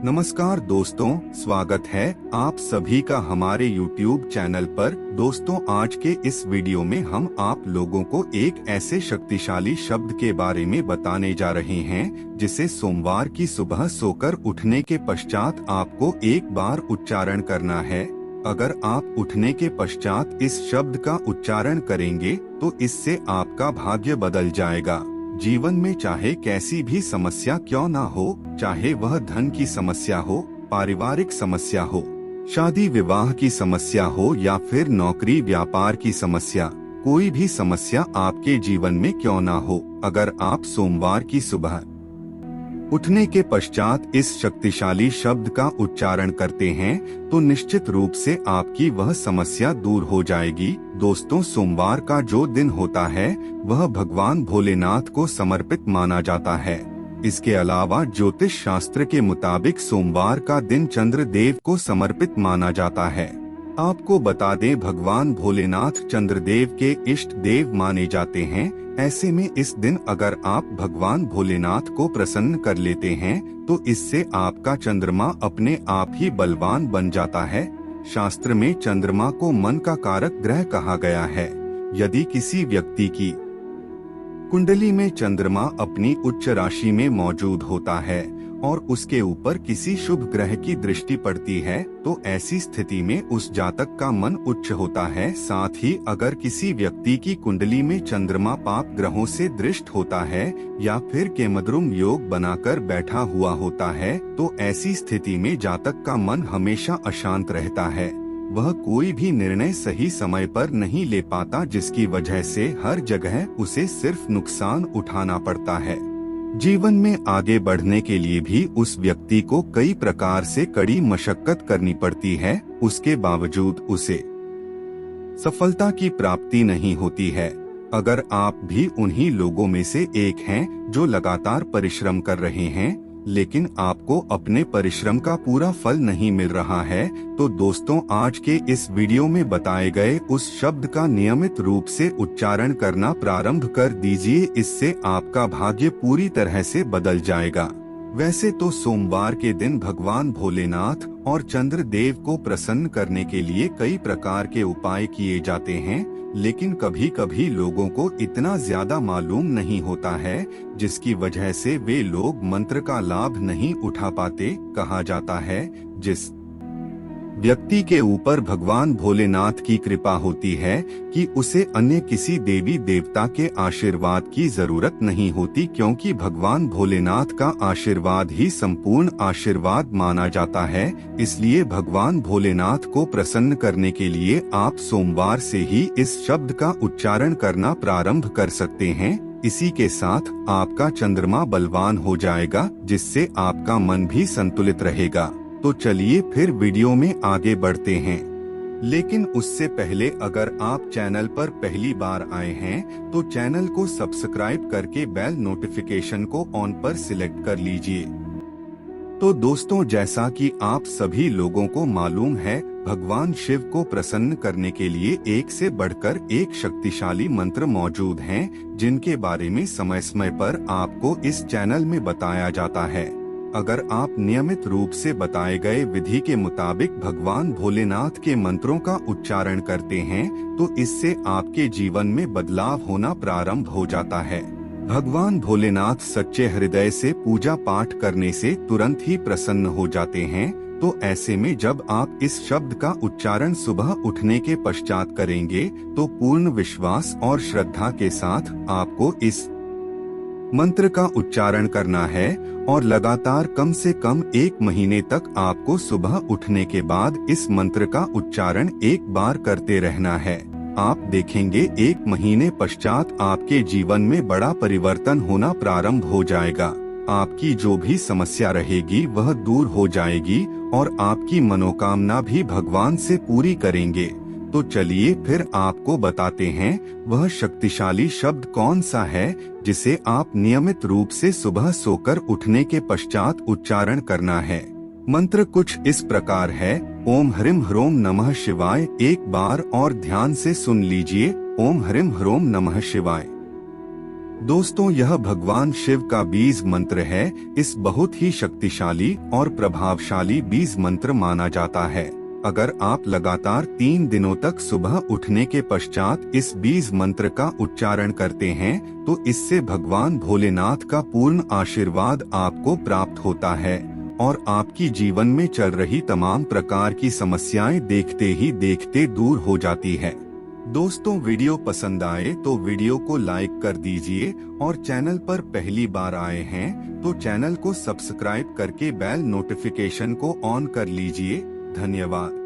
नमस्कार दोस्तों, स्वागत है आप सभी का हमारे YouTube चैनल पर। दोस्तों, आज के इस वीडियो में हम आप लोगों को एक ऐसे शक्तिशाली शब्द के बारे में बताने जा रहे हैं जिसे सोमवार की सुबह सोकर उठने के पश्चात आपको एक बार उच्चारण करना है। अगर आप उठने के पश्चात इस शब्द का उच्चारण करेंगे तो इससे आपका भाग्य बदल जाएगा। जीवन में चाहे कैसी भी समस्या क्यों ना हो, चाहे वह धन की समस्या हो, पारिवारिक समस्या हो, शादी विवाह की समस्या हो या फिर नौकरी व्यापार की समस्या, कोई भी समस्या आपके जीवन में क्यों ना हो, अगर आप सोमवार की सुबह उठने के पश्चात इस शक्तिशाली शब्द का उच्चारण करते हैं तो निश्चित रूप से आपकी वह समस्या दूर हो जाएगी। दोस्तों, सोमवार का जो दिन होता है वह भगवान भोलेनाथ को समर्पित माना जाता है। इसके अलावा ज्योतिष शास्त्र के मुताबिक सोमवार का दिन चंद्रदेव को समर्पित माना जाता है। आपको बता दें, भगवान भोलेनाथ चंद्रदेव के इष्ट देव माने जाते हैं। ऐसे में इस दिन अगर आप भगवान भोलेनाथ को प्रसन्न कर लेते हैं तो इससे आपका चंद्रमा अपने आप ही बलवान बन जाता है। शास्त्र में चंद्रमा को मन का कारक ग्रह कहा गया है। यदि किसी व्यक्ति की कुंडली में चंद्रमा अपनी उच्च राशि में मौजूद होता है और उसके ऊपर किसी शुभ ग्रह की दृष्टि पड़ती है तो ऐसी स्थिति में उस जातक का मन उच्च होता है। साथ ही अगर किसी व्यक्ति की कुंडली में चंद्रमा पाप ग्रहों से दृष्ट होता है या फिर केमद्रुम योग बनाकर बैठा हुआ होता है तो ऐसी स्थिति में जातक का मन हमेशा अशांत रहता है। वह कोई भी निर्णय सही समय पर नहीं ले पाता, जिसकी वजह से हर जगह उसे सिर्फ नुकसान उठाना पड़ता है। जीवन में आगे बढ़ने के लिए भी उस व्यक्ति को कई प्रकार से कड़ी मशक्कत करनी पड़ती है, उसके बावजूद उसे सफलता की प्राप्ति नहीं होती है। अगर आप भी उन्हीं लोगों में से एक हैं जो लगातार परिश्रम कर रहे हैं लेकिन आपको अपने परिश्रम का पूरा फल नहीं मिल रहा है तो दोस्तों, आज के इस वीडियो में बताए गए उस शब्द का नियमित रूप से उच्चारण करना प्रारंभ कर दीजिए। इससे आपका भाग्य पूरी तरह से बदल जाएगा। वैसे तो सोमवार के दिन भगवान भोलेनाथ और चंद्रदेव को प्रसन्न करने के लिए कई प्रकार के उपाय किए जाते हैं, लेकिन कभी कभी लोगों को इतना ज्यादा मालूम नहीं होता है जिसकी वजह से वे लोग मंत्र का लाभ नहीं उठा पाते। कहा जाता है, जिस व्यक्ति के ऊपर भगवान भोलेनाथ की कृपा होती है कि उसे अन्य किसी देवी देवता के आशीर्वाद की जरूरत नहीं होती, क्योंकि भगवान भोलेनाथ का आशीर्वाद ही संपूर्ण आशीर्वाद माना जाता है। इसलिए भगवान भोलेनाथ को प्रसन्न करने के लिए आप सोमवार से ही इस शब्द का उच्चारण करना प्रारंभ कर सकते हैं। इसी के साथ आपका चंद्रमा बलवान हो जाएगा, जिससे आपका मन भी संतुलित रहेगा। तो चलिए फिर वीडियो में आगे बढ़ते हैं। लेकिन उससे पहले अगर आप चैनल पर पहली बार आए हैं तो चैनल को सब्सक्राइब करके बेल नोटिफिकेशन को ऑन पर सिलेक्ट कर लीजिए। तो दोस्तों, जैसा कि आप सभी लोगों को मालूम है, भगवान शिव को प्रसन्न करने के लिए एक से बढ़कर एक शक्तिशाली मंत्र मौजूद हैं, जिनके बारे में समय समय पर आपको इस चैनल में बताया जाता है। अगर आप नियमित रूप से बताए गए विधि के मुताबिक भगवान भोलेनाथ के मंत्रों का उच्चारण करते हैं तो इससे आपके जीवन में बदलाव होना प्रारंभ हो जाता है। भगवान भोलेनाथ सच्चे हृदय से पूजा पाठ करने से तुरंत ही प्रसन्न हो जाते हैं। तो ऐसे में जब आप इस शब्द का उच्चारण सुबह उठने के पश्चात करेंगे तो पूर्ण विश्वास और श्रद्धा के साथ आपको इस मंत्र का उच्चारण करना है और लगातार कम से कम 1 महीने तक आपको सुबह उठने के बाद इस मंत्र का उच्चारण एक बार करते रहना है। आप देखेंगे 1 महीने पश्चात आपके जीवन में बड़ा परिवर्तन होना प्रारंभ हो जाएगा। आपकी जो भी समस्या रहेगी वह दूर हो जाएगी और आपकी मनोकामना भी भगवान से पूरी करेंगे। तो चलिए फिर आपको बताते हैं वह शक्तिशाली शब्द कौन सा है जिसे आप नियमित रूप से सुबह सोकर उठने के पश्चात उच्चारण करना है। मंत्र कुछ इस प्रकार है, ओम ह्रीं ह्रोम नमः शिवाय। एक बार और ध्यान से सुन लीजिए, ओम ह्रीं ह्रोम नमः शिवाय। दोस्तों, यह भगवान शिव का बीज मंत्र है। इस बहुत ही शक्तिशाली और प्रभावशाली बीज मंत्र माना जाता है। अगर आप लगातार 3 दिनों तक सुबह उठने के पश्चात इस बीज मंत्र का उच्चारण करते हैं तो इससे भगवान भोलेनाथ का पूर्ण आशीर्वाद आपको प्राप्त होता है और आपकी जीवन में चल रही तमाम प्रकार की समस्याएं देखते ही देखते दूर हो जाती है। दोस्तों, वीडियो पसंद आए तो वीडियो को लाइक कर दीजिए और चैनल पर पहली बार आए हैं तो चैनल को सब्सक्राइब करके बेल नोटिफिकेशन को ऑन कर लीजिए। धन्यवाद।